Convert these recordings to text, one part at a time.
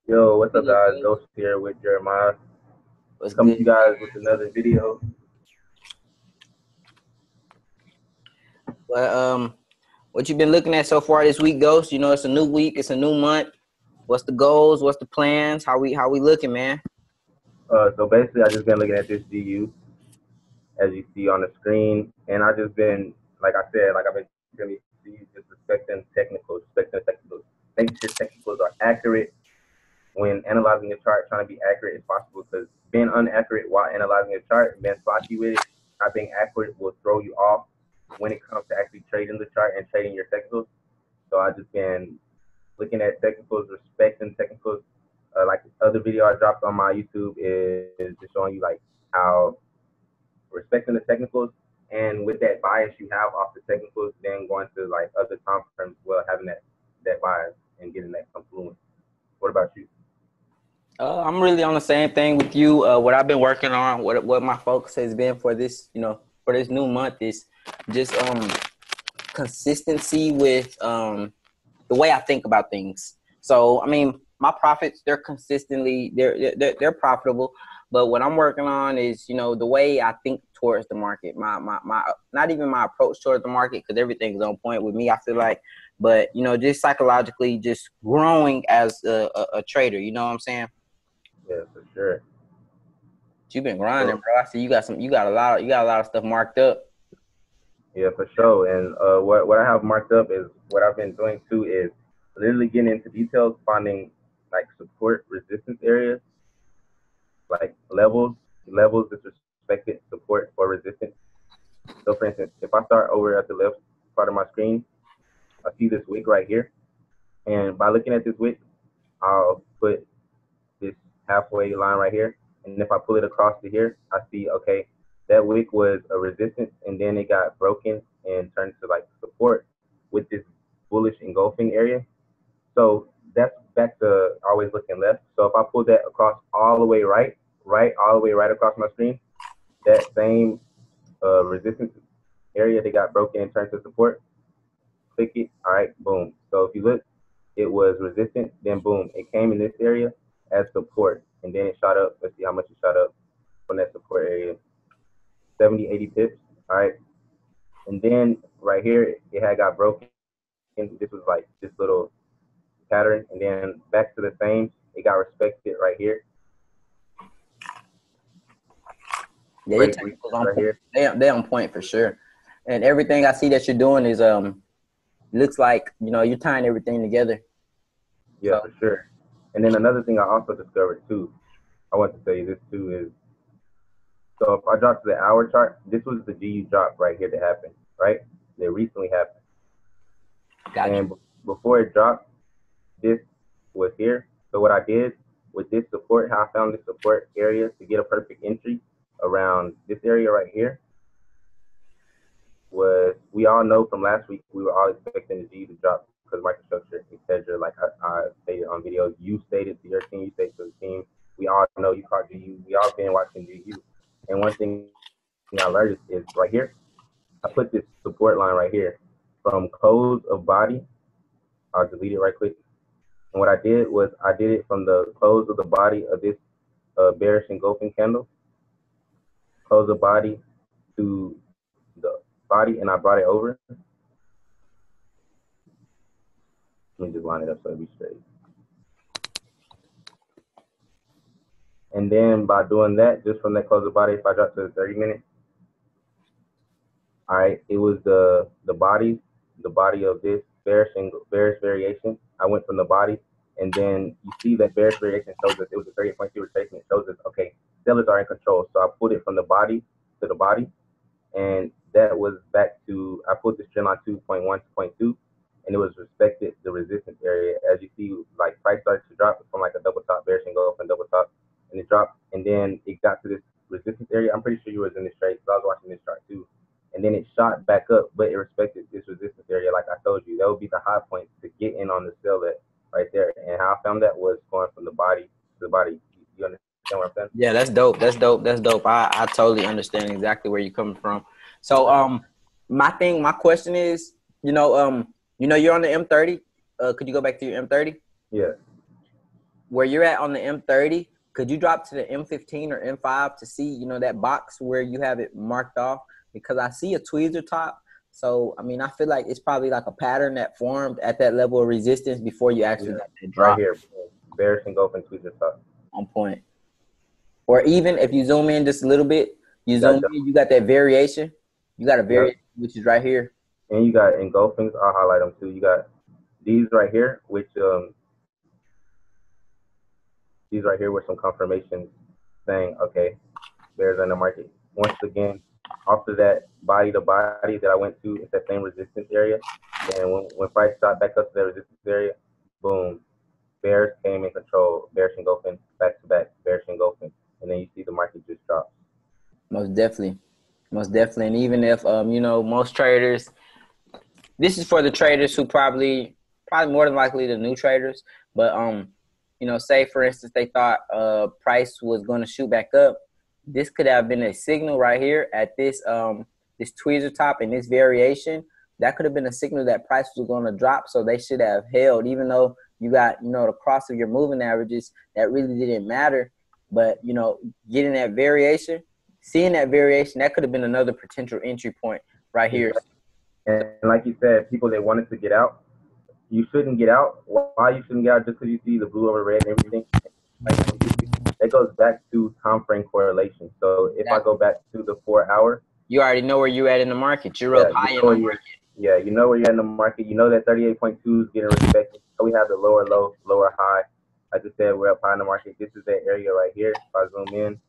Yo, what's up, Good, guys? good. Ghost here with Jeremiah. What's Coming good? to you guys with another video. Well, what you been looking at so far this week, Ghost? You know, it's a new week, it's a new month. What's the goals? What's the plans? How we looking, man? So basically, I just been looking at this GU as you see on the screen, and I just been, like I said, like I've been really just respecting technicals, making sure technicals are accurate when analyzing a chart, trying to be accurate as possible. Because being inaccurate while analyzing a chart, being sloppy with it, not being accurate will throw you off when it comes to actually trading the chart and trading your technicals. So I just been looking at technicals, respecting technicals. Like the other video I dropped on my YouTube is just showing you like how respecting the technicals and with that bias you have off the technicals, then going to like other time frames, well, having that bias and getting that confluence. What about you? I'm really on the same thing with you. What I've been working on, what my focus has been for this, for this new month is just consistency with the way I think about things. So, I mean, my profits, they're consistently, they're profitable. But what I'm working on is, the way I think towards the market, my not even my approach towards the market, because everything's on point with me, I feel like, but, just psychologically, just growing as a trader, you know what I'm saying? Yeah, for sure. You've been grinding, So bro. I see you got a lot of stuff marked up. yeah, for sure. And what I have marked up is what I've been doing too is literally getting into details, finding like support resistance areas, like levels, disrespected support or resistance. So for instance, if I start over at the left part of my screen, I see this wick right here. And by looking at this wick, I'll put this halfway line right here. And if I pull it across to here, I see, okay, that wick was a resistance and then it got broken and turned to like support with this bullish engulfing area. So that's back to always looking left. So if I pull that across all the way all the way right across my screen, that same resistance area that got broken and turned to support, click it, all right, boom. So if you look, it was resistance, then boom, it came in this area as support, and then it shot up. Let's see how much it shot up from that support area, 70, 80 pips, all right. And then right here, it had got broken. This was like this little pattern, and then back to the same, it got respected right here, Yeah, your break technicals resistance on right point. here. They on point for sure. And everything I see that you're doing is looks like you're tying everything together. Yeah, So for sure. And then another thing I also discovered too, I want to say this too is, so if I drop to the hour chart, this was the GU drop right here that happened, right? That recently happened. got you. And before it dropped, this was here. So what I did with this support, how I found this support area to get a perfect entry around this area right here was, we all know from last week, we were all expecting the G to drop because microstructure, etc. Like I stated on videos, you stated to your team, you stated to the team. We all know you caught GU. We all been watching GU. And one thing I learned is right here, I put this support line right here from close of body. I'll delete it right quick. And what I did was I did it from the close of the body of this bearish engulfing candle, close the body to the body, and I brought it over. Let me just line it up so it'll be straight. And then by doing that, just from that close of body, if I drop to the 30-minute, all right, it was the body of this bearish variation. I went from the body, and then you see that bearish variation shows us it was a 38.2 retracement. It shows us, okay, sellers are in control. So I pulled it from the body to the body, and that was back to, I put this trend line 2.1 to 0.2, and it was respected the resistance area. As you see, like price started to drop from like a double top bearish engulf and double top, and it dropped, and then it got to this resistance area. I'm pretty sure you was in this trade because I was watching this chart too. And then it shot back up, but it respected this resistance area. Like I told you, that would be the high point to get in on the sell at right there. And how I found that was going from the body to the body. You understand what I'm saying? Yeah, that's dope. That's dope. That's dope. I totally understand exactly where you're coming from. So my question is, you're on the M30. Could you go back to your M30? Yeah. where you're at on the M30, could you drop to the M15 or M5 to see, you know, that box where you have it marked off? Because I see a tweezer top. So, I mean, I feel like it's probably like a pattern that formed at that level of resistance before you actually got that drop. Right here, bearish engulfing tweezer top. On point. Or even if you zoom in just a little bit, you zoom in, you got that variation. You got a variation, which is right here. And you got engulfings. I'll highlight them too. You got these right here, which these right here were some confirmations saying, okay, bears in the market. Once again, after that body to body that I went to, it's that same resistance area. And when price shot back up to that resistance area, boom, bears came in control, bearish engulfing, back to back, bearish engulfing. And then you see the market just drop. Most definitely. Most definitely. And even if, you know, most traders, this is for the traders who probably more than likely the new traders, but, you know, say for instance, they thought price was going to shoot back up. This could have been a signal right here at this, this tweezer top and this variation. That could have been a signal that price was going to drop. So they should have held, even though you got, you know, the cross of your moving averages, that really didn't matter. But, you know, getting that variation, seeing that variation, that could have been another potential entry point right here. And like you said, people that wanted to get out, you shouldn't get out. Why you shouldn't get out? Just because you see the blue over red and everything. Like, it goes back to time frame correlation. So if I go back to the 4 hour, you already know where you're at in the market. You're up high in the market. Yeah, you know where you're in the market. You know that 38.2 is getting respected. So we have the lower low, lower high. I just said we're up high in the market. This is that area right here. If I zoom in,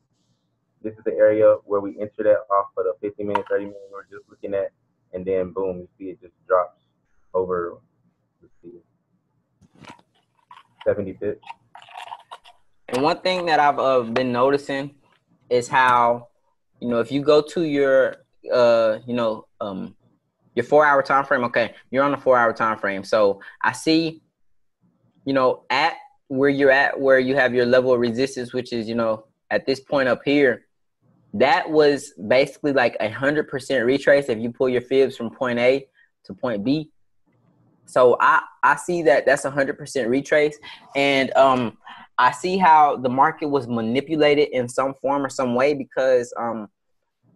this is the area where we entered it off of the 50 minute, 30 minute we were just looking at. And then boom, you see it just drops over, let's see, 70 pips. And one thing that I've been noticing is how, you know, if you go to your, you know, your 4 hour time frame, okay, you're on the 4 hour time frame. So I see, you know, at where you're at, where you have your level of resistance, which is, you know, at this point up here, that was basically like 100% retrace if you pull your fibs from point A to point B. So I see that that's 100% retrace. And I see how the market was manipulated in some form or some way because,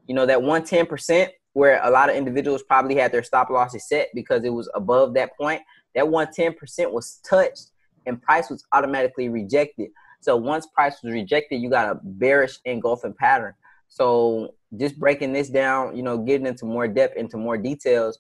you know, that 110% where a lot of individuals probably had their stop losses set because it was above that point, that 110% was touched and price was automatically rejected. So once price was rejected, you got a bearish engulfing pattern. So just breaking this down, you know, getting into more depth, into more details,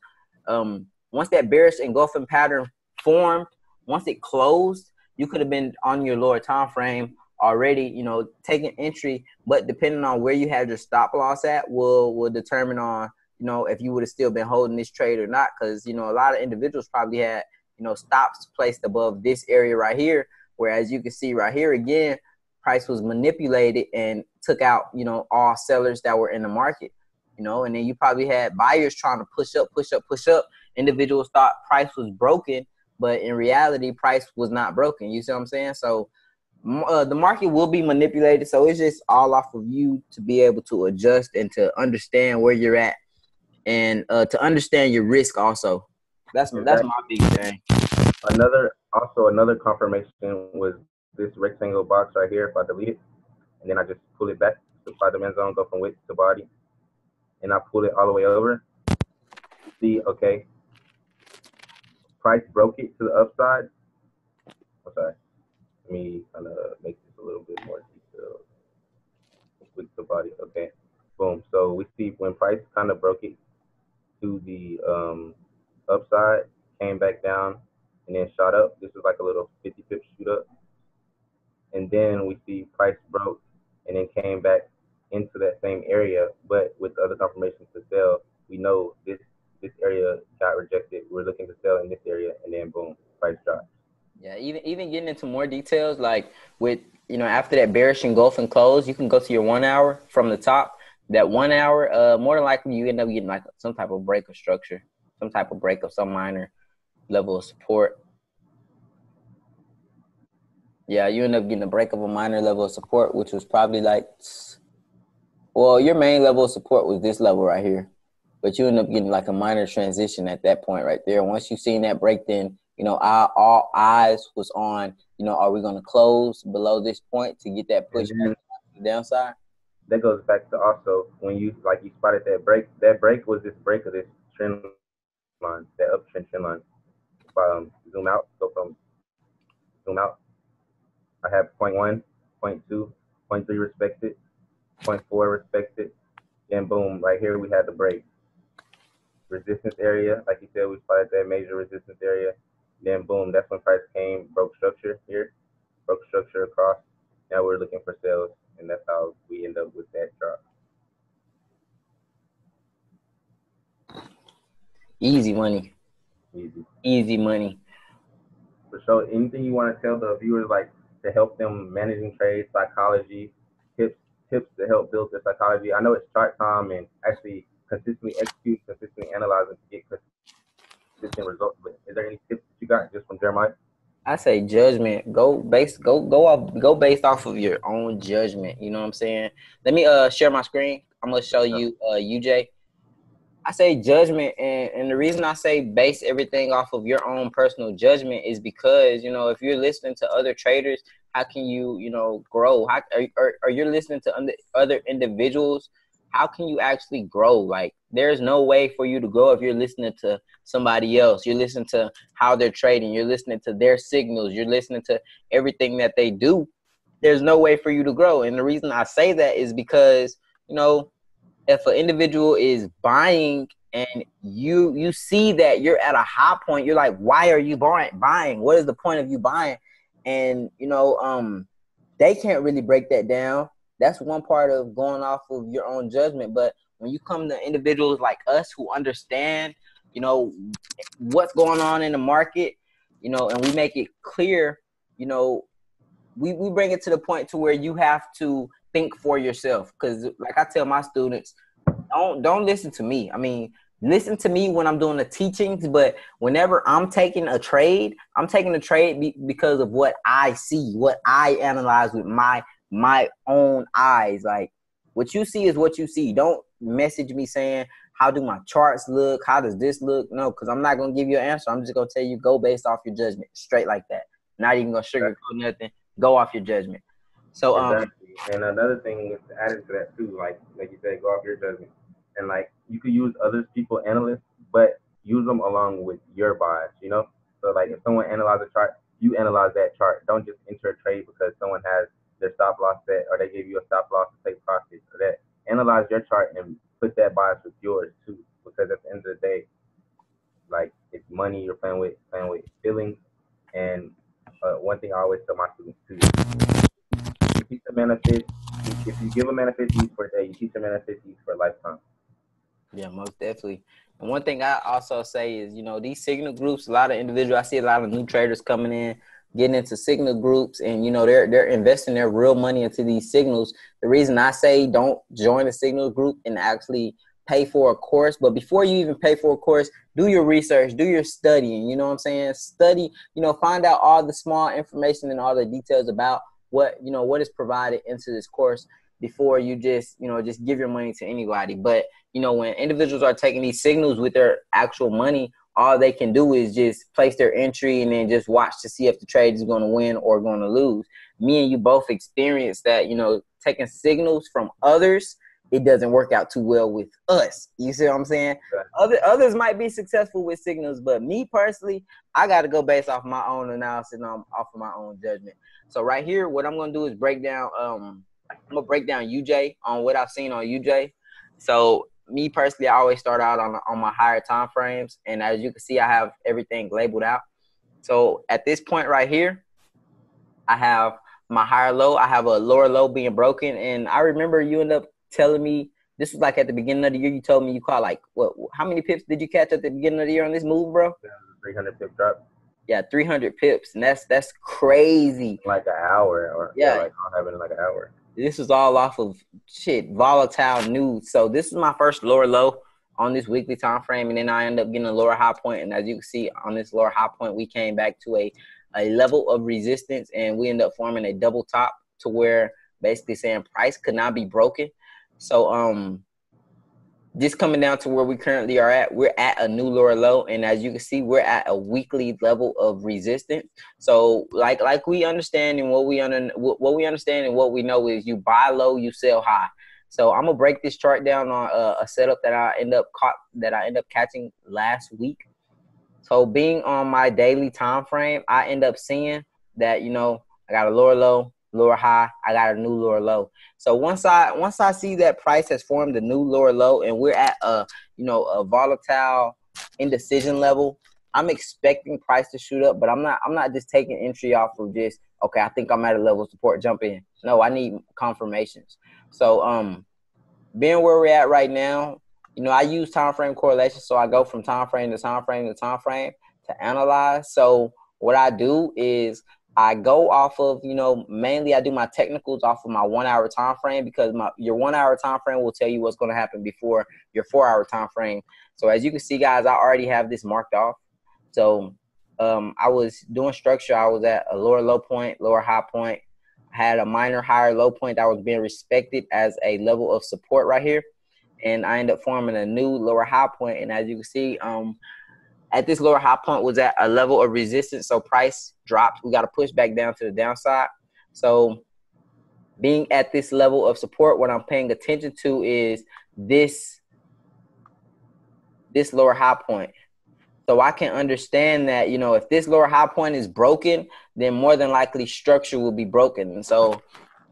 once that bearish engulfing pattern formed, once it closed, you could have been on your lower time frame already, you know, taking entry, but depending on where you had your stop loss at will determine on, you know, if you would have still been holding this trade or not. Because, you know, a lot of individuals probably had, you know, stops placed above this area right here, whereas you can see right here again, price was manipulated and took out, you know, all sellers that were in the market, you know, and then you probably had buyers trying to push up, push up, push up. Individuals thought price was broken, but in reality, price was not broken. You see what I'm saying? So the market will be manipulated. So it's just all off of you to be able to adjust and to understand where you're at and to understand your risk also. That's my big thing. Another confirmation was this rectangle box right here. If I delete it and then I just pull it back to the dimension zone, go from width to body, and I pull it all the way over. See, okay, price broke it to the upside. I'm sorry. Let me kind of make this a little bit more detailed. Width to body. Okay. Boom. So we see when price kind of broke it to the upside, came back down, and then shot up. This is like a little 50 pip shoot up. And then we see price broke and then came back into that same area, but with other confirmations to sell, we know this area got rejected. We're looking to sell in this area, and then boom, price drops. Yeah, even getting into more details, like with, you know, after that bearish engulfing close, you can go to your 1 hour from the top. That 1 hour, more than likely you end up getting like some type of break of structure, some type of break of some minor level of support. Yeah, you end up getting a break of a minor level of support, which was probably like, well, your main level of support was this level right here. But you end up getting like a minor transition at that point right there. Once you've seen that break, then you know, all eyes was on, you know, are we going to close below this point to get that push back to the downside? That goes back to also when you like you spotted that break. That break was this break of this trend line, that uptrend trend line. Zoom out, go from zoom out. I have point 0.1, point 0.2, point 0.3 respected, point 0.4 respected. Then boom, right here we had the break. Resistance area, like you said, we spotted that major resistance area. Then boom, that's when price came, broke structure here, broke structure across. Now we're looking for sales, and that's how we end up with that drop. Easy money. Easy money. For sure. Anything you want to tell the viewers, like to help them managing trade, psychology, tips to help build their psychology? I know it's chart time and actually consistently execute, consistently analyzing to get consistent results. But is there any tips that you got just from Jeremiah? I say judgment. Go based off of your own judgment. You know what I'm saying? Let me share my screen. I'm gonna show you UJ. I say judgment, and the reason I say base everything off of your own personal judgment is because, you know, if you're listening to other traders, how can you, you know, grow? How are you listening to other individuals? How can you actually grow? Like, there's no way for you to grow if you're listening to somebody else. You're listening to how they're trading. You're listening to their signals. You're listening to everything that they do. There's no way for you to grow. And the reason I say that is because, you know, if an individual is buying and you see that you're at a high point, you're like, why are you buying? What is the point of you buying? And, you know, they can't really break that down. That's one part of going off of your own judgment. But when you come to individuals like us who understand, you know, what's going on in the market, you know, and we make it clear, you know, we bring it to the point to where you have to think for yourself. Because like I tell my students, don't listen to me. I mean, listen to me when I'm doing the teachings, but whenever I'm taking a trade, because of what I see, what I analyze with my own eyes. Like, what you see is what you see. Don't message me saying, how do my charts look? How does this look? No, because I'm not going to give you an answer. I'm just going to tell you, go based off your judgment, straight like that. Not even going to sugarcoat nothing. Go off your judgment. So, exactly. And another thing is added to that too, like you said, go off your judgment. And like you could use other people analysts, but use them along with your bias, you know? So like if someone analyzes a chart, you analyze that chart. Don't just enter a trade because someone has their stop loss set or they give you a stop loss to take profit or that. Analyze your chart and put that bias with yours too. Because at the end of the day, like it's money you're playing with feelings. And one thing I always tell my students too, you teach a man a fish. If you give a man a fish, he eats for a day. You teach a man a fish, he eats for a lifetime. Yeah, most definitely. And one thing I also say is, you know, these signal groups, a lot of individuals, I see a lot of new traders coming in, getting into signal groups, and, you know, they're investing their real money into these signals. The reason I say don't join a signal group and actually pay for a course, but before you even pay for a course, do your research, do your studying, you know what I'm saying? Study, you know, find out all the small information and all the details about what, you know, what is provided into this course before you just, you know, just give your money to anybody. But, you know, when individuals are taking these signals with their actual money, all they can do is just place their entry and then just watch to see if the trade is going to win or going to lose. Me and you both experienced that, you know, taking signals from others, it doesn't work out too well with us. You see what I'm saying? Others might be successful with signals, but me personally, I got to go based off my own analysis and off of my own judgment. So right here, what I'm going to do is break down, I'm going to break down UJ on what I've seen on UJ. So me personally, I always start out on my higher time frames. And as you can see, I have everything labeled out. So at this point right here, I have my higher low. I have a lower low being broken. And I remember you end up telling me, this was like at the beginning of the year, you told me you caught like, what? How many pips did you catch at the beginning of the year on this move, bro? 300 pip drop. Yeah, 300 pips. And that's crazy. Like an hour or like I'll have it in like an hour. This is all off of volatile news. So this is my first lower low on this weekly time frame, and then I end up getting a lower high point. And as you can see on this lower high point, we came back to a level of resistance, and we end up forming a double top to where basically saying price could not be broken. So just coming down to where we currently are at, we're at a new lower low, and as you can see, we're at a weekly level of resistance. So like we understand, and what we understand and what we know is you buy low, you sell high. So I'm gonna break this chart down on a setup that I end up catching last week. So being on my daily time frame, I end up seeing that, you know, I got a lower low, lower high, I got a new lower low. So once I see that price has formed a new lower low and we're at a, you know, a volatile indecision level, I'm expecting price to shoot up, but I'm not just taking entry off of just, okay, I think I'm at a level of support, jump in. No, I need confirmations. So being where we're at right now, you know, I use time frame correlation, so I go from time frame to time frame to time frame to analyze. So what I do is I go off of, you know, mainly I do my technicals off of my 1 hour time frame, because your 1 hour time frame will tell you what's going to happen before your 4 hour time frame. So as you can see, guys, I already have this marked off. So I was doing structure. I was at a lower low point, lower high point. I had a minor higher low point that was being respected as a level of support right here. And I ended up forming a new lower high point. And as you can see, at this lower high point was at a level of resistance. So price dropped. We got to push back down to the downside. So being at this level of support, what I'm paying attention to is this lower high point. So I can understand that, you know, if this lower high point is broken, then more than likely structure will be broken. And so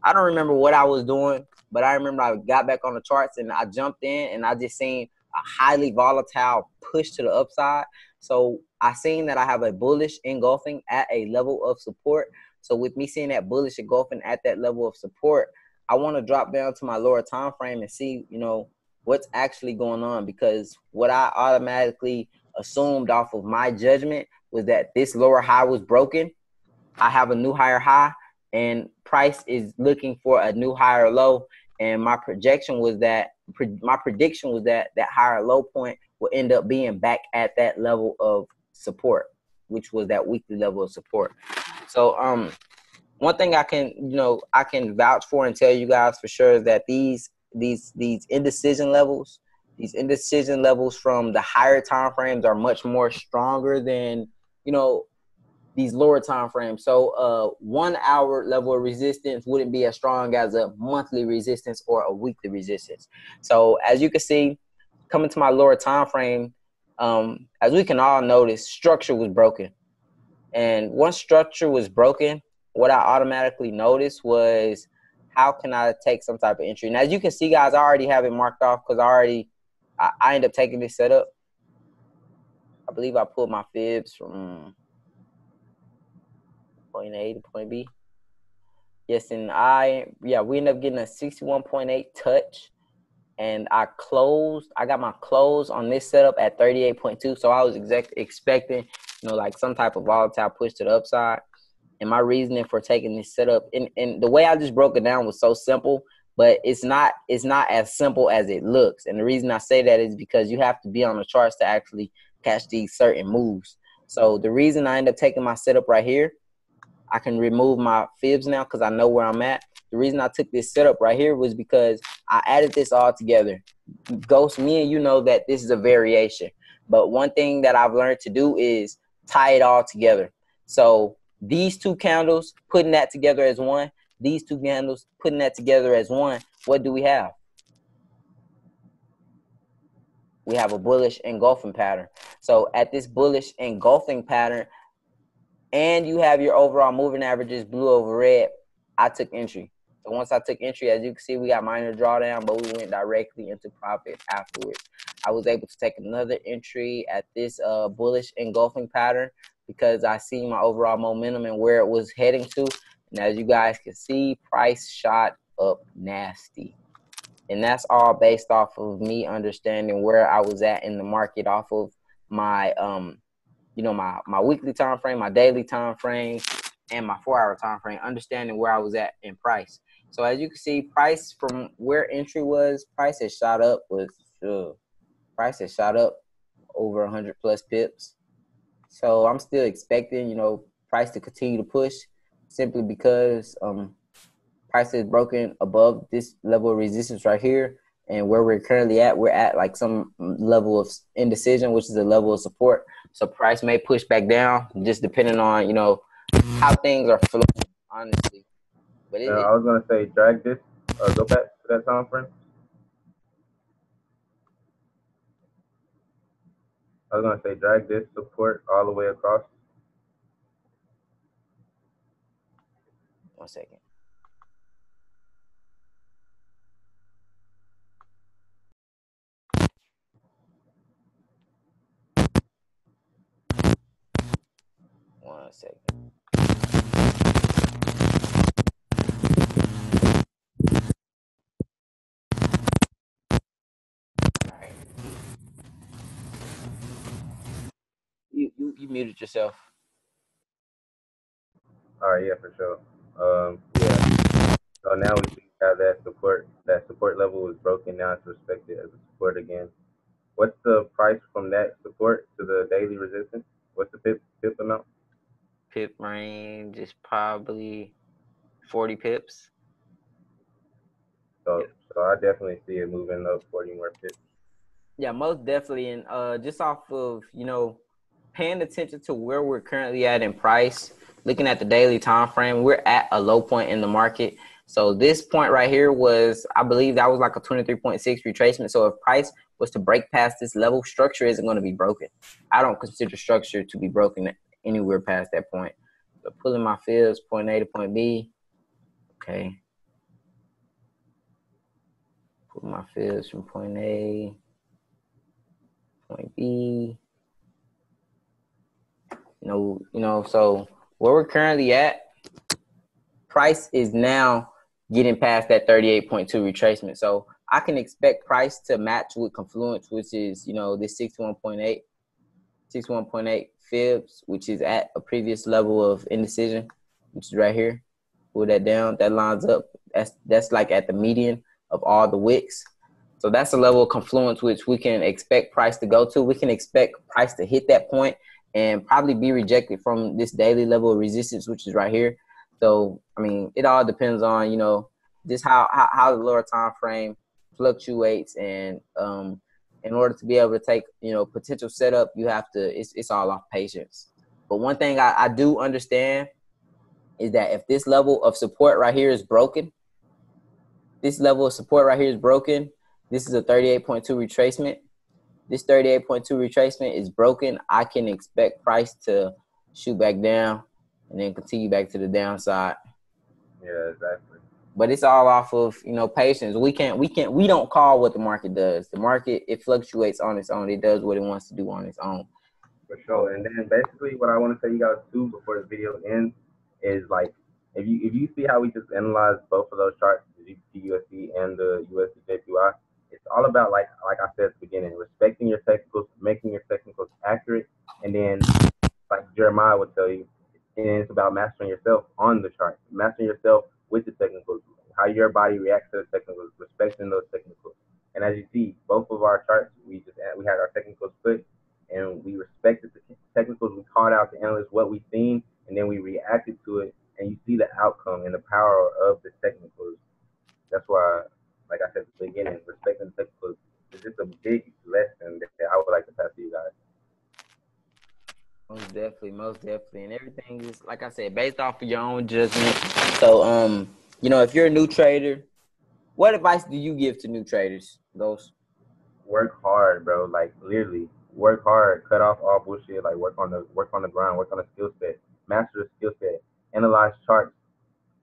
I don't remember what I was doing, but I remember I got back on the charts and I jumped in and I just seen a highly volatile push to the upside. So I seen that I have a bullish engulfing at a level of support. So with me seeing that bullish engulfing at that level of support, I want to drop down to my lower time frame and see, you know, what's actually going on, because what I automatically assumed off of my judgment was that this lower high was broken. I have a new higher high and price is looking for a new higher low. And my prediction was that that higher low point will end up being back at that level of support, which was that weekly level of support. So one thing I can vouch for and tell you guys for sure is that these indecision levels, from the higher time frames are much more stronger than, you know, these lower time frames. So 1 hour level of resistance wouldn't be as strong as a monthly resistance or a weekly resistance. So as you can see, coming to my lower time frame, as we can all notice, structure was broken. And once structure was broken, what I automatically noticed was, how can I take some type of entry? And as you can see, guys, I already have it marked off because I end up taking this setup. I believe I pulled my fibs from point A to point B. Yes, and we ended up getting a 61.8 touch. And I got my close on this setup at 38.2. So I was expecting, you know, like some type of volatile push to the upside. And my reasoning for taking this setup, and the way I just broke it down was so simple, but it's not as simple as it looks. And the reason I say that is because you have to be on the charts to actually catch these certain moves. So the reason I end up taking my setup right here, I can remove my fibs now because I know where I'm at. The reason I took this setup right here was because I added this all together. Ghost, me and you know that this is a variation. But one thing that I've learned to do is tie it all together. So these two candles, putting that together as one, these two candles, putting that together as one, what do we have? We have a bullish engulfing pattern. So at this bullish engulfing pattern, and you have your overall moving averages blue over red, I took entry. So once I took entry, as you can see, we got minor drawdown, but we went directly into profit afterwards. I was able to take another entry at this bullish engulfing pattern because I see my overall momentum and where it was heading to. And as you guys can see, price shot up nasty. And that's all based off of me understanding where I was at in the market off of my my weekly time frame, my daily time frame, and my 4 hour time frame, understanding where I was at in price. So as you can see, price from where entry was, price has shot up over 100 plus pips. So I'm still expecting, you know, price to continue to push simply because price is broken above this level of resistance right here. and where we're currently at, we're at like some level of indecision, which is a level of support. So price may push back down, just depending on, you know, how things are flowing, honestly. But I was gonna say drag this. Go back to that time frame. I was gonna say drag this support all the way across. 1 second. One second. You muted yourself. All right, yeah, for sure. Yeah. So now we see how that support level is broken. Now it's respected as a support again. What's the price from that support to the daily resistance? What's the pip amount? Pip range is probably 40 pips. So I definitely see it moving up 40 more pips. Yeah, most definitely. And just off of, you know, paying attention to where we're currently at in price, looking at the daily time frame, we're at a low point in the market. So this point right here was, I believe that was like a 23.6 retracement. So if price was to break past this level, structure isn't going to be broken. I don't consider structure to be broken anywhere past that point. So pulling my fibs, point A to point B. Okay. Pull my fibs from point A, point B. So where we're currently at, price is now getting past that 38.2 retracement. So I can expect price to match with Confluence, which is, you know, this 61.8 fibs, which is at a previous level of indecision, which is right here. Pull that down, that lines up. That's like at the median of all the wicks. So that's a level of Confluence which we can expect price to go to. We can expect price to hit that point and probably be rejected from this daily level of resistance, which is right here. So, I mean, it all depends on, you know, just how the lower time frame fluctuates. And in order to be able to take, you know, potential setup, you have to, it's all off patience. But one thing I do understand is that if this level of support right here is broken, this is a 38.2 retracement. This 38.2 retracement is broken. I can expect price to shoot back down and then continue back to the downside. Yeah, exactly. But it's all off of, you know, patience. We don't call what the market does. The market, it fluctuates on its own. It does what it wants to do on its own. For sure. And then basically what I want to say you guys too before the video ends is like if you see how we just analyzed both of those charts, the GBPUSD and the USD JPY, it's all about like I said at the beginning, respecting your technicals, making your technicals accurate, and then like Jeremiah would tell you, and it's about mastering yourself on the chart, mastering yourself with the technicals, how your body reacts to the technicals, respecting those technicals. And as you see, both of our charts, we had our technicals put, and we respected the technicals. We called out the analysts what we seen, and then we reacted to it. And you see the outcome and the power of the technicals. That's why, like I said at the beginning, respecting the technicals is just a big lesson that I would like to pass to you guys. Most definitely. And everything is, like I said, based off of your own judgment. So, you know, if you're a new trader, what advice do you give to new traders? Those Work hard, bro. Like literally, work hard. Cut off all bullshit. Like work on the ground. Work on the skill set. Master the skill set. Analyze charts.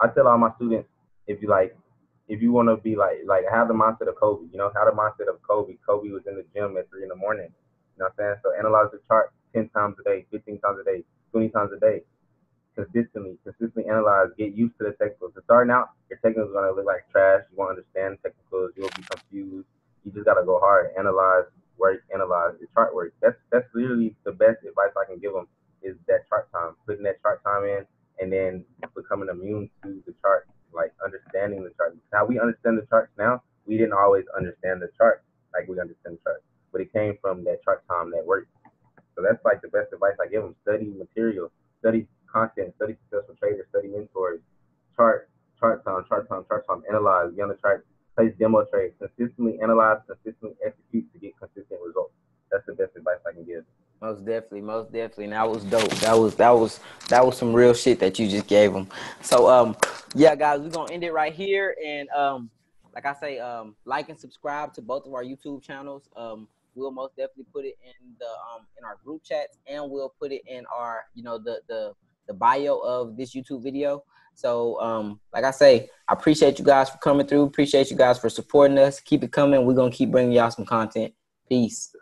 I tell all my students, if you want to be like have the mindset of Kobe. You know, have the mindset of Kobe. Kobe was in the gym at 3 in the morning. You know what I'm saying? So analyze the chart 10 times a day, 15 times a day, 20 times a day. Consistently analyze, get used to the technicals. So starting out, your technicals are gonna look like trash. You won't understand technicals. You'll be confused. You just gotta go hard, analyze, work, analyze the chart work. That's literally the best advice I can give them is that chart time, putting that chart time in, and then becoming immune to the chart, like understanding the chart. How we understand the charts now, we didn't always understand the chart like we understand the chart, but it came from that chart time that worked. So that's like the best advice I give them. Study material, study content, study successful traders, study mentors, chart time, analyze, be on the chart place demo trades. Consistently analyze, consistently execute to get consistent results. That's the best advice I can give. Most definitely, most definitely. And that was dope. That was some real shit that you just gave them. So yeah, guys, we're gonna end it right here. And like I say, like and subscribe to both of our YouTube channels. We'll most definitely put it in the in our group chats, and we'll put it in our, you know, the bio of this YouTube video. So like I say, I appreciate you guys for coming through. Appreciate you guys for supporting us. Keep it coming. We're gonna keep bringing y'all some content. Peace.